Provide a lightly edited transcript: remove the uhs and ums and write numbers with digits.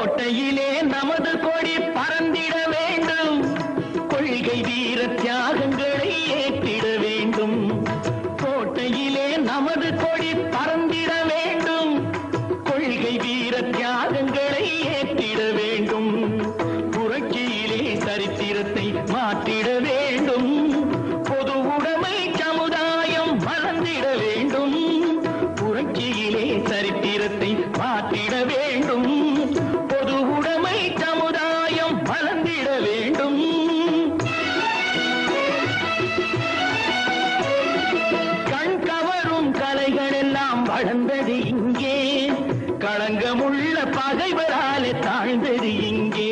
கோட்டையிலே நமது கொடி பறந்திட வேண்டும், கொள்கை வீர தியாகங்களை ஏற்றிட வேண்டும். கோட்டையிலே நமது கொடி பறந்திட வேண்டும், கொள்கை வீர தியாகங்களை ஏற்றிட வேண்டும். புரட்சியிலே சரித்திரத்தை மாற்றிட வேண்டும், பொது உடைமை சமுதாயம் வளர்ந்திட வேண்டும். புரட்சியிலே சரித்திரத்தை மாற்றிட வேண்டும், பொது உடைமை சமுதாயம் வளர்ந்திட வேண்டும். கண் கவரும் கலைகள் எல்லாம் வளர்ந்தது இங்கே, களங்கமுள்ள பகைவராலே தாழ்ந்தது இங்கே.